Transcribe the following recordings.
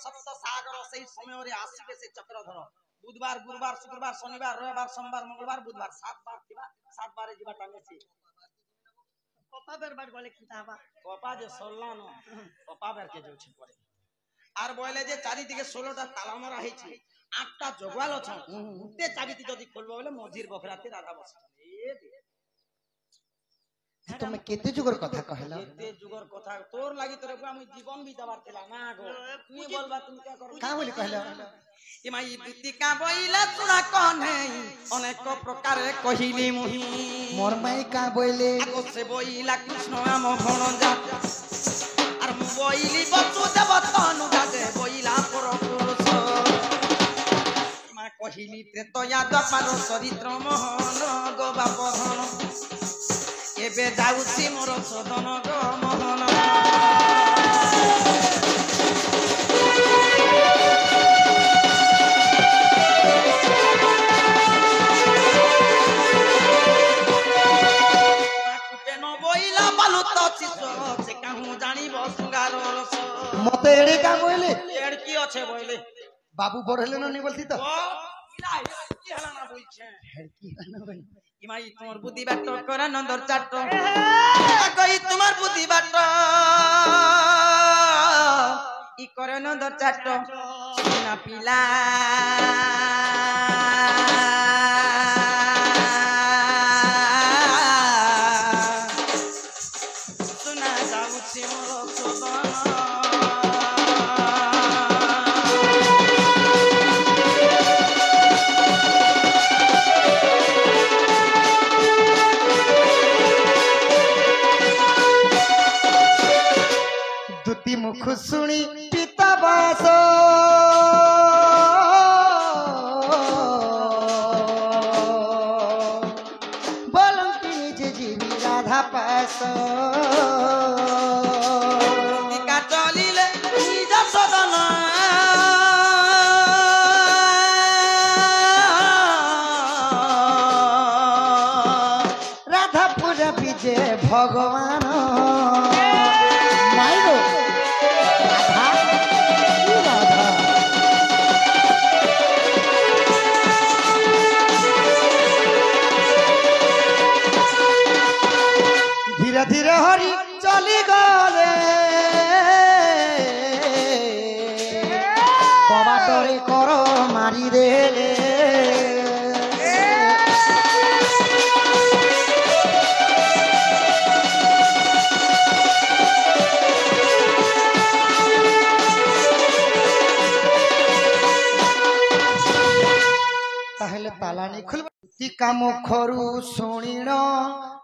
सप्त सागर से समय रे आसीबे से चक्रधर बुधवार गुरुवार शुक्रवार शनिवार रविवार सोमवार मंगलवार बुधवार 7 बार थिबा 7 बार जीवा टांगे छी पप्पा बेर बार गले किताबा पप्पा जे सोल्लानो पप्पा बेर के जो छी पड़े আর বলে যে চারিদিকে 16টা তালা মারা হয়েছে 8টা জগওয়াল আছে উঠতে চাবিটি যদি খুলবো বলে মজির বখরাতে রাধা বসে তুমি কেতে যুগর কথা কহলা কেতে যুগর কথা তোর লাগি তোরে আমি জীবন বি দেবার ছিলা না গো তুমি বলবা তুমি কি করো কা বলি কহলা ইমাই বিতিকা বইলা তোরা কনে অনেক প্রকারে কহিলি মুহি মোর মাই কা বইলে আগো সে বইলা কৃষ্ণ নাম ভণজা আর বইলি বতু দেবতনু গাজে বইলা পরপুরুষ মা কহিলি ত্রেতয়া দ্বাপার চরিত্র মোহন গো বাপধন এবে যাউছি মোর সদন গো মোহন মতে এড়ে কা বইলে এড় কি আছে বইলে বাবু বড় হলেন নি বলতি তো ও ইলা কি হলা না বলছে হেড কি হলো ভাই ইমাই তোমার বুদ্ধি বাট করে নন্দর চাট কই তোমার বুদ্ধি বাট ই করে নন্দর চাট না পিলা সুনা যাউছি মোর সদন দুতি মুখ শুনি পিতা বাস বলম কি নিজে জীবি রাধা পাস টিকা চলিলে নিজ সদন রাধা পুরা বিজে ভগবান মাইগো রাধা কি রাধা ধীরে ধীরে হরি চলি গলে কবাটরে কর মারি দেলে তাহলে তালানি খুলব কি কাম খরু শুনিণ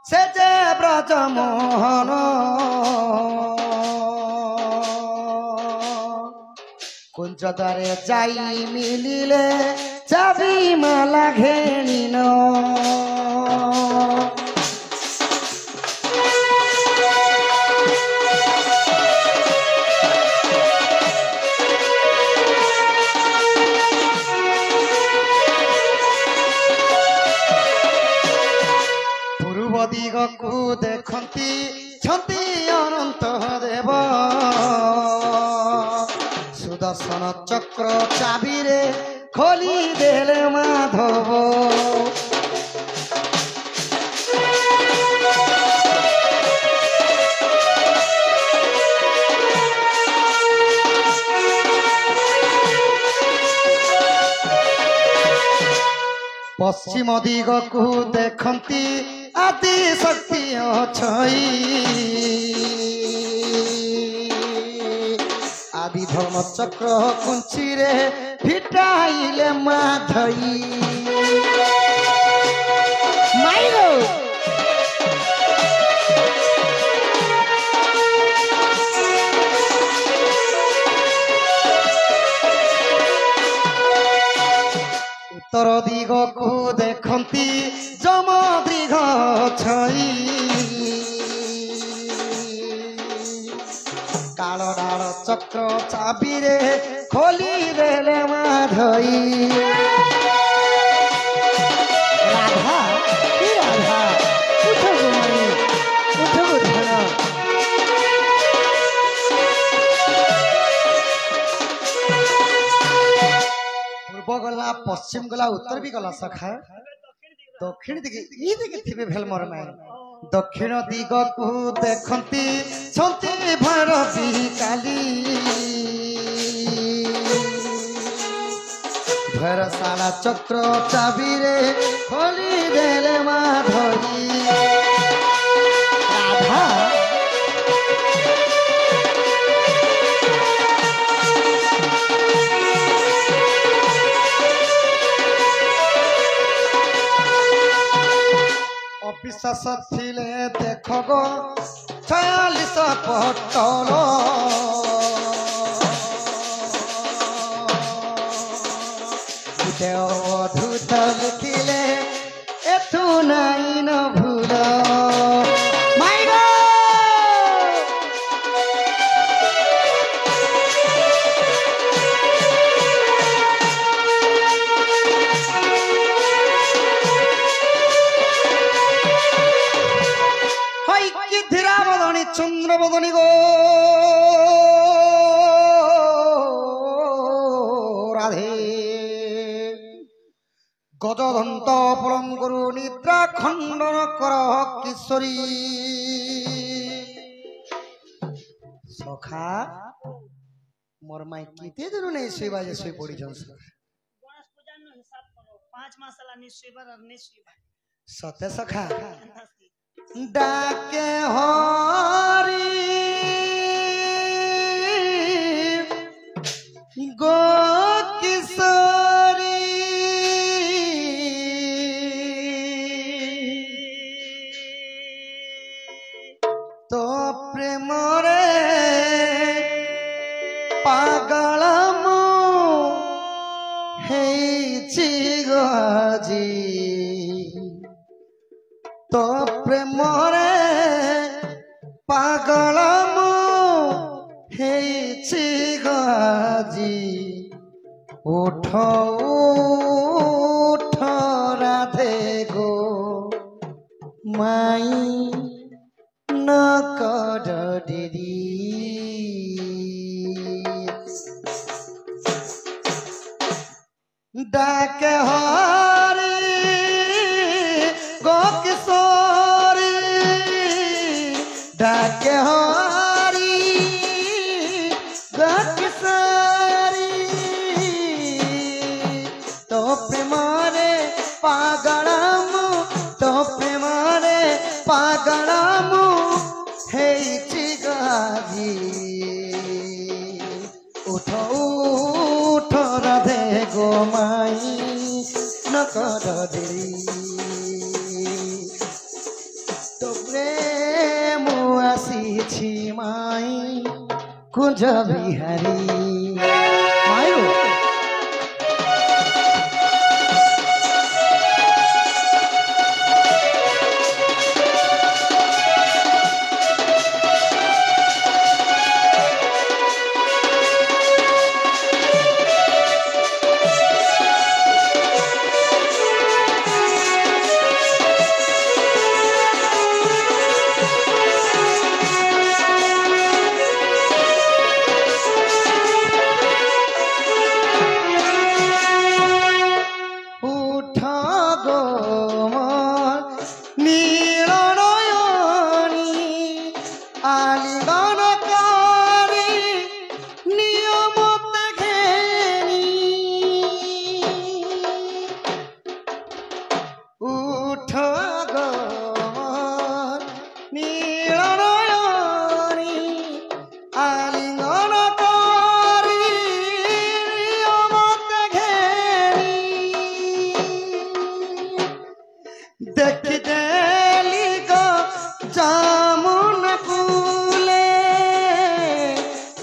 সে যে ব্রজমোহন কুঞ্জদ্বারে যাই মিলিলে চাবি মালা ঘেনিন পূর্ব দিগকু দেখন্তি ছন্তি অনন্ত দেব সুদর্শন চক্র চাবিরে খোলি দেলে মাধব পশ্চিম দিগকু দেখন্তি আদি শক্তি অছই আদি ধর্ম চক্র কুঞ্চিরে ফিটাইলে মাধই মাইগো উত্তর দিগকু দেখন্তি যমদৃঘ ছই কাল ডাল চক্র চাবিরে খোলি দেলে মাধই রাধা কি রাধা উঠো গো মাই উঠো গো ধন पश्चिम गला उत्तर भी गला सखा दक्षिण दिखे ई दिखे थिबे भेल मोर माय दक्षिण दिग को देखंती छंती भैरवी काली भैरसाला चक्र चाबी रे खोली देले माधवी राधा অবিশ্বাস ছিলে দেখ গো 46 পটল অধুত লিখিলে এথু নাই ন ভুল মাইগো চন্দ্রবদনী গো রাধে গজদন্ত পরম গুরু নিদ্রা খণ্ডন কর কিশোরী সখা মোর মাই কিতে দিন নেই শুইবা যে শুই পড়িছন गणेश पूजा नो हिसाब करो 5 मास ला निश्चयবার আর নিশ্চয়বার সতে সখা ডাকে হরি গো কিশোরী তো প্রেমরে পাগল মু হেইছি গো আজি তো প্রেমরে পাগল মু হেইছি গাজি উঠ উঠ রাধে গো মাই ন কর দেরি ডাকে হরি গো কিশোরী ডাকে হরি গো কিশোরী তো প্রেমরে পাগলামু তো প্রেমরে পাগলামু হেইছি গাজি উঠ উঠ রাধে গো মাই ন কর দেরি তো প্রেম আসিছি মাই কুঞ্জ বিহারী মায়ো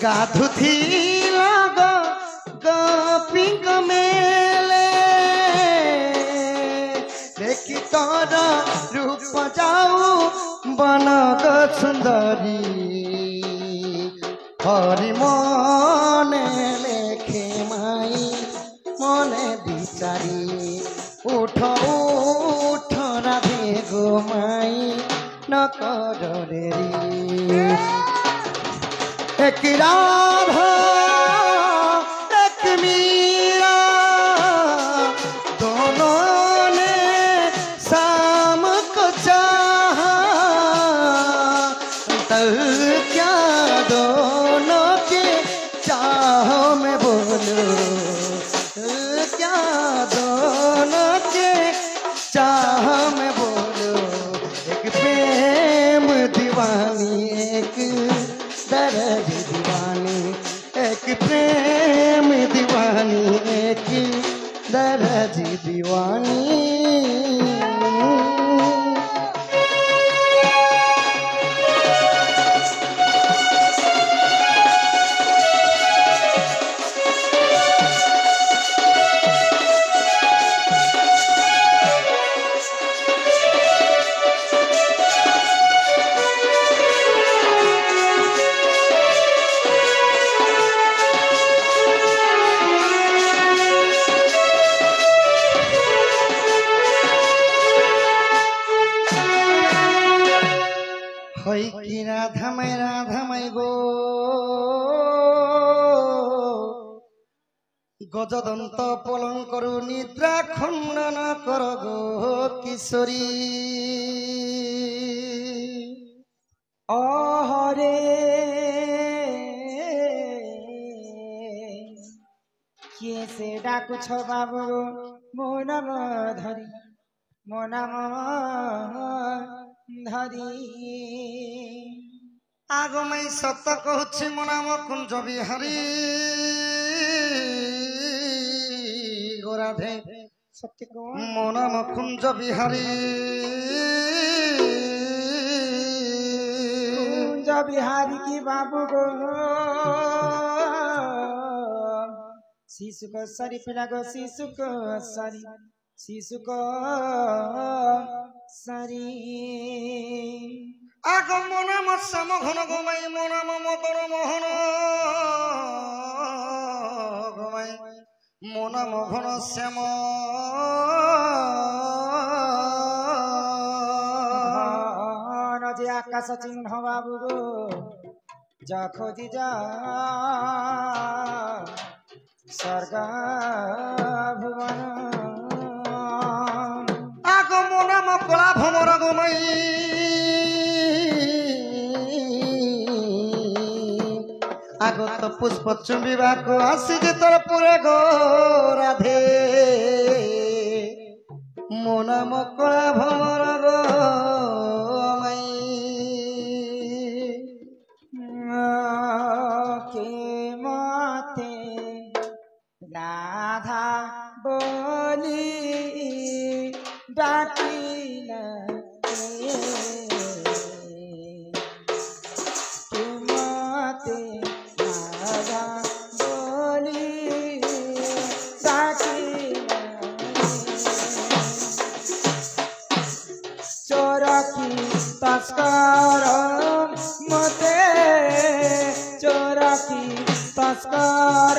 গাধুথিলা গো গোপীঙ্ক মেলে দেখি তোর রূপ যাও বনক সুন্দরী হরি মনে লেখে মাই মনে বিচারি উঠ উঠ রাধে গো মাই নকর দেরি एक राधा एक मीरा चाहो मैं बोलो क्या दोनों के चाह में बोलो एक प्रेम दीवानी एक दर्द दीवानी एक प्रेम दीवानी एक दर्द दीवानी কি রাধামাই গো গজদন্ত পলঙ্করু নিদ্রা খণ্ডন কর গো কিশোরী অহরে কিয়ে সে ডাকুছ বাবু ମୋ ନାମ ଧରି ମୋ ନାମ ଧରି আগমাই সত কହୁছি ମୋ নাম কুঞ্জ বিহারী গোরাধে সত্য কহ ମୋ নাম কুঞ্জ বিহারী কুঞ্জ বিহারী কি বাবু গো শিশু को सरी पिला गो शिशु को सरी আগ ମୋ ନାମ ଶ୍ୟାମ ଘନ ଗୋମାଇ ମୋ ନାମ ମଦନ ମୋହନ ଗୋମାଇ ମୋ ନାମ ଘନ ଶ୍ୟାମ যে আকাশ চিহ্ন বাবু গো যা খোঁজি যা স্বর্গ ভুবন আগ ମୋ ନାମ କଳା ଭମର ଗୋମାଇ আগত পুষ্প চুম্বিବାକୁ ଆସିଛି ତୋର ପୁରେ ଗୋ ରାଧେ ମୋ ନାମ କଳା ଭମର ଗୋମାଇ কে মতে রাধা বলি ডাকিলা কে মতে রাধা বলি ডাকিলা চোরকি তস্কর মতে চোরকি তস্কর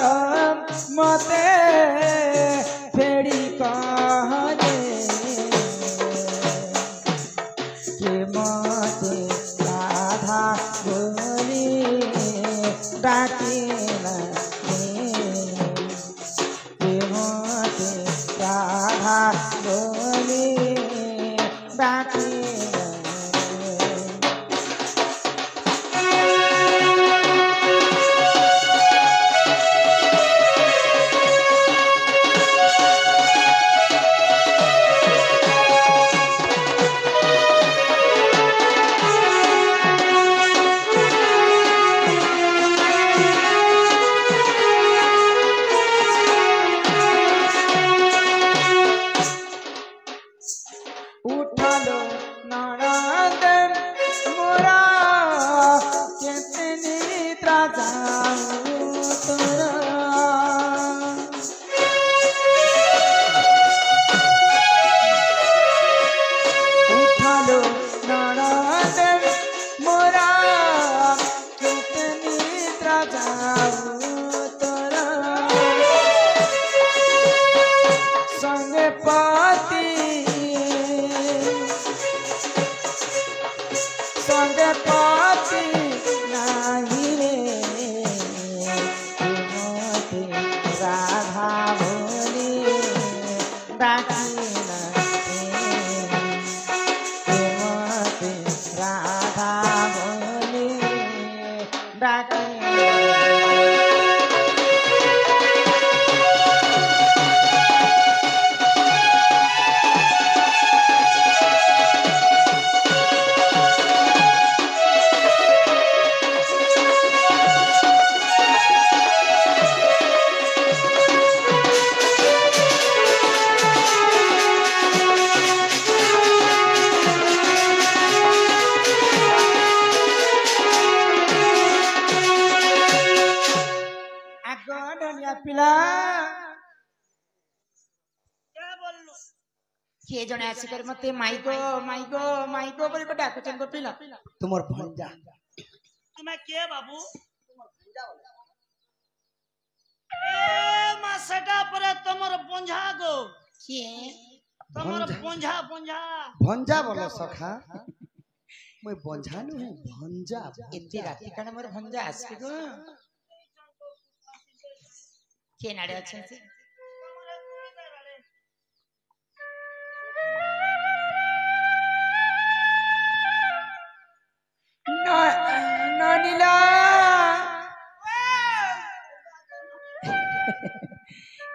মতে ফেরি কাজে কে মতে রাধা বলি ডাকিলা কে মতে রাধা বলি ডাকিলা উঠালো নারায়ণ মোরা কেতে নিদ্রা যাও তোরা উঠালো নারায়ণ মোরা কেতে নিদ্রা যাও তোরা সঙ্গে পাতি সঙ্গে পাতি নাহি রে মতে রাধা বলি ডাকিলা মতে রাধা বলি ডাকিলা ধনিয়া পিলা क्या बोललू କିଏ ଜଣେ ଆସିକରି ମତେ ମାଇଗୋ ମାଇଗୋ ମାଇଗୋ ବୋଲି ଡାକୁଛନ୍ତି ଗୋ ପିଲା তোমার ভঞ্জা तुम्हें के बाबू ए मा सेटा परे तमर पंझा गो କିଏ तमर पंझा पंझा ভঞ্জা বলো সখা মই বঞ্ঝা নুহে ভঞ্জা ଏତେ ରାତି କାଳେ ମୋର ଭଞ୍ଜା ଆସିବି ଗୋ କିଏ ନାଡେ ଅଛନ୍ତି ନନିଲା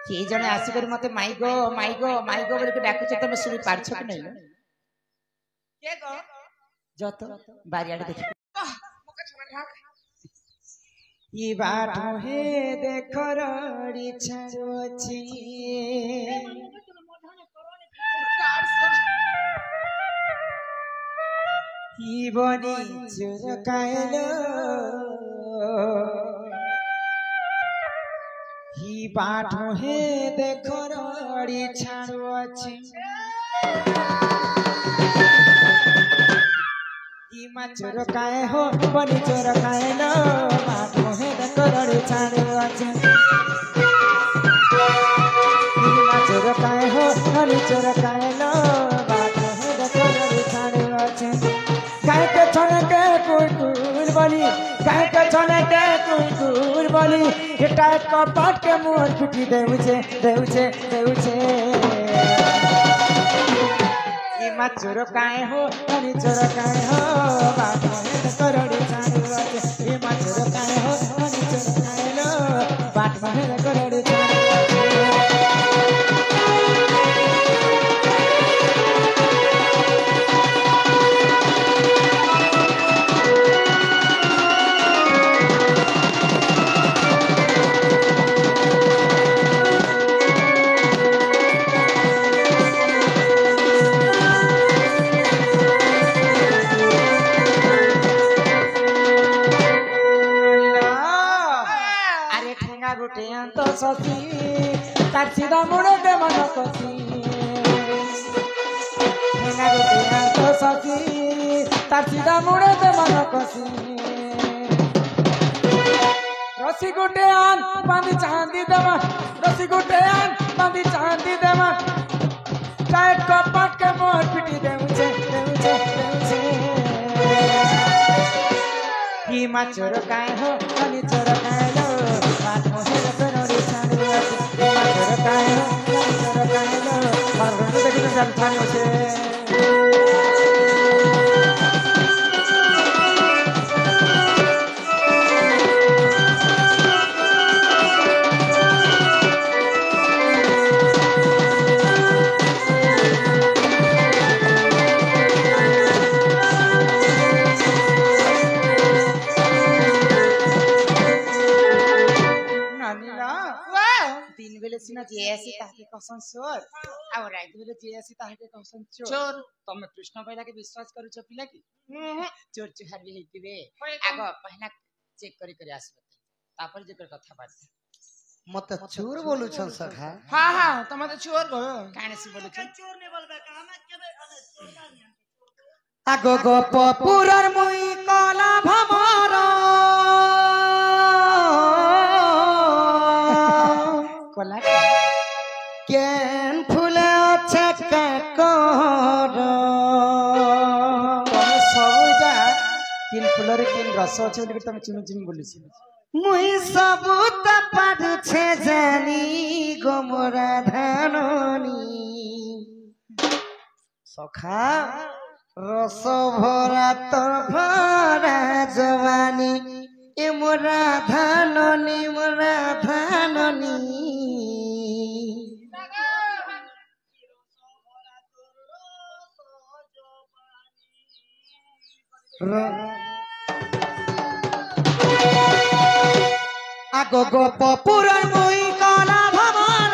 କିଏ ଜଣେ ଆସିକରି ମତେ ମାଇଗୋ ମାଇଗୋ ମାଇଗୋ ବୋଲି ଡାକୁଛ ତମେ ଶୁଣି ପାରୁଛ କି ନାହିଁ के गो যত বাড়িয়াড়ে দেখি ই বাট হে দেখো রড়ি ছাড়ছি ই বনি চুর কাইলো ই বাট হে দেখো রড়ি ছাড়ছি चोर काए हो बनी चोर काए लो बात मोहे करोड़े छाड़े अच्छे चोर काए हो बनी चोर काए लो बात मोहे करोड़े छाड़े अच्छे गाय के छोने के कुकुर बोली गाय के छोने के कुकुर बोली ये टाइट का पाट के मुंह फुटी देउछे देउछे देउछे मा चोर काए हो बनी चोर काए हो बात मोहे करोड़े छाड़े अच्छे ये मा चोर काए हो बनी चोर काए लो बात मोहे करोड़े छाड़े सखी तार सीधा मुड़े दे मन कसी हेना गोटे तो सखी तार सीधा मुड़े दे मन कसी रसी गोटे आन बांधी चांदी देवा रसी गोटे आन बांधी चांदी देवा टाइट कपट के मोर पिटी देउछे देउछे देउछे ही मा चोर काए हो बनी चोर काए लो बात मोहे करोड़े छाड़े अच्छे मा चोर काए हो बनी चोर काए लो और रंग देखि तो जान थाने होछे दिन बेले सिना जेसी ताके कसम चोर आ रात बेले जेसी ताके कसम चोर तमे कृष्ण कहला के विश्वास करूछ पिला की चोर चुहार भी हेतिबे आगो पहला चेक करी करी आसबे तापर जेकर कथा बात मत चोर बोलू छ सखा हां हां तमे तो चोर गो काने से बोलू छ चोर नहीं बोलबे का हम केबे अरे चोर ना नहीं আগো গপ পুরার মুই কলা ভমর कोला কেন ফুলে আছে কাকর तमे सबटा किन फुलरे किन रस আছে বলি তুমি চুমি চুমি বলিছি মুই সবুত পারছে জানি গোমরা ধাননি সখা রস ভরা তোর ভরা জবানি এ মোরা ধাননি মোরা ধাননি আগো গপ পুরার মুই কলা ভমর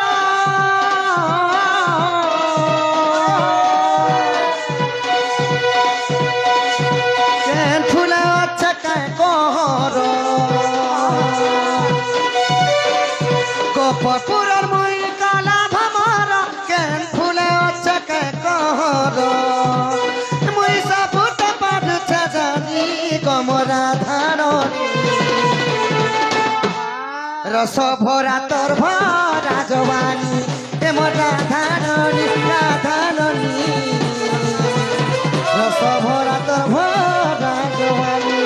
কেন ফুলে আছে কাকর গোপপুরের মুই কালা ভামর কেন ফুলে অচকে কহর মুই সাপুতে পারছে জানি গমরা ধারণী রস ভরা তোর ভরা জবানি এমন রাধারণী রাধারণী রস ভরা তোর ভরা জবানি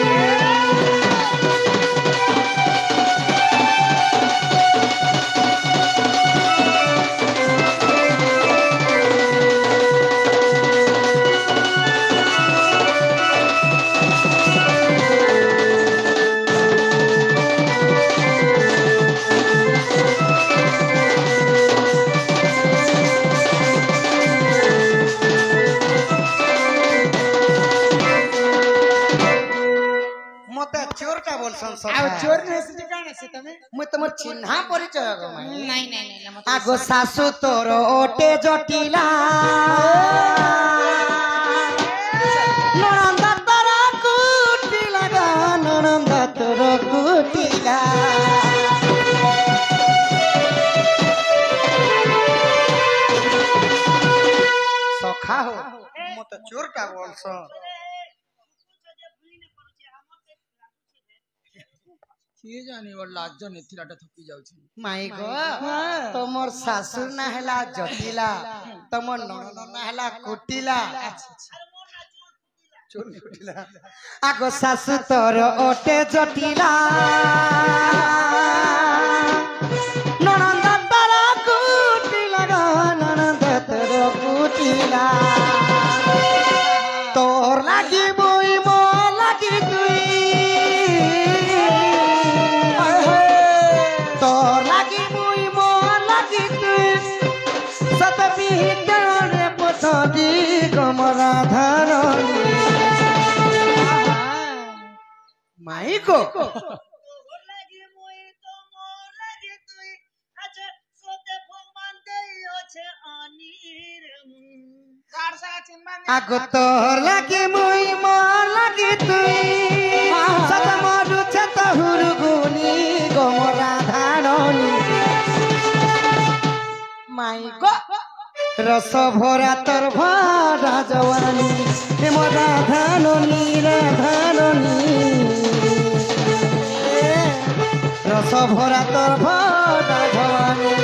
মতে চোরটা বলছন ଆଉ সখা ଚୋର ନେସି କାଣ ସେ ତମେ মুই তোমার চিহ্না পরিচয় গো মাই ନାଇଁ ନାଇଁ ନାଇଁ ମତେ আগো শাশু তোর ওটে জটিলা ননন্দ তোর কুটিলা গো ননন্দ তোর কুটিলা সখা হো মতে চোরটা বলছ କିଏ ଜାଣିବ ଲାଜ ନେଥିଲାଟା ଥକି ଯାଉଛି মাই গো তোমার শাশুর না হেলা জটিলা তোমার ননদ না হেলা কুটিলা চোর কুটিলা আগো শাশু তোর ওটে জটিলা ননদ তোর কুটিলা গো ননদ তোর কুটিলা তোর লাগি বই মো লাগি তুই তোর লাগি মুই মো লাগি তুই সত বিহিতরে পথদি গমরা ধারণী মাই গো আগো তোর লাগি মুই মো লাগি তুই সত মরুছে তহুর গুনি গমরা ধারণী মাই গো রস ভরা তোর ভরা জওয়ানি হেম রাধারণী রাধারণী রস ভরা তোর ভরা জওয়ানি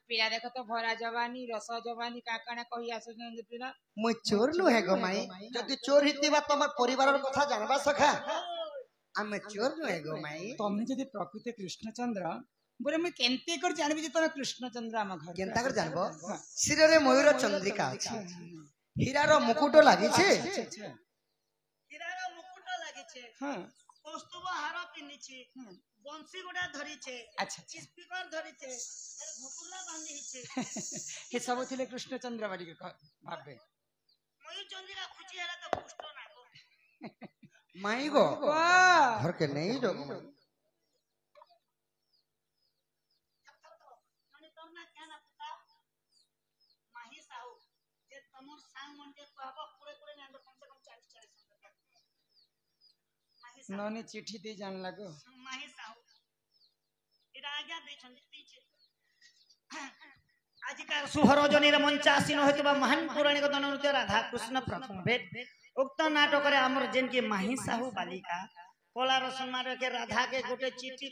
ପିଲା ଦେଖ ତ ଭରା ଜବାନି ରସ ଜବାନି କାକଣା କହି ଆସୁଛନ୍ତି ପିଲା মুই চোর নুহে গো মাই যদি চোর হিতিবা তোমার পরিবারের কথা জানবা সখা আমি চোর নুহে গো মাই ତମେ ଯଦି ପ୍ରକୃତ କୃଷ୍ଣଚନ୍ଦ୍ର ବୋଲେ ମୁଇଁ କେମିତି କରି ଜାଣିବି ଯେ ତମେ କୃଷ୍ଣଚନ୍ଦ୍ର ଆମ ଘର কেনতা করে জানবো শিরে ময়ূর চন্দ্রিকা আছে হীরার মুকুট লাগিছে হীরার মুকুট লাগিছে ହଁ কৌস্তুভ হার পিন্ধিছে বংশী গুড়া ধরিছে ଆଚ୍ଛା ଆଚ୍ଛା স্পিকার ধরিছে ঘুকুলা বাঁধিছে हे ସବୁ ଥିଲେ କୃଷ୍ଣଚନ୍ଦ୍ର ବାରିକ ଭାବେ ময়ূর চন্দ্রিকা খুঁজি হেলা তো পুষ্ট না গো মাই গো वाह ঘর কে নেই যোগ মানে তোর না কেন পুতা মাহি সাহু যে তোমার সাং মনকে কহব পুরে পুরে না কম সে কম 40 মাহি সাহু ନନି ଚିଠି ଦେଇ ଜାଣିଲା ଗो মাহি সাহু এটা আজ্ঞা ଦେଇଛନ୍ତି ଦେଇছে আজিকার সুহরজনীর মঞ্চাসীন হইতবা মহান পৌরাণিক দননৃত্য রাধা কৃষ্ণ প্রথম ভেট উক্ত নাটকরে আমার যেনকি মাহি সাহু বালিকা কলার সম্মানকে রাধাকে গোটে চিঠি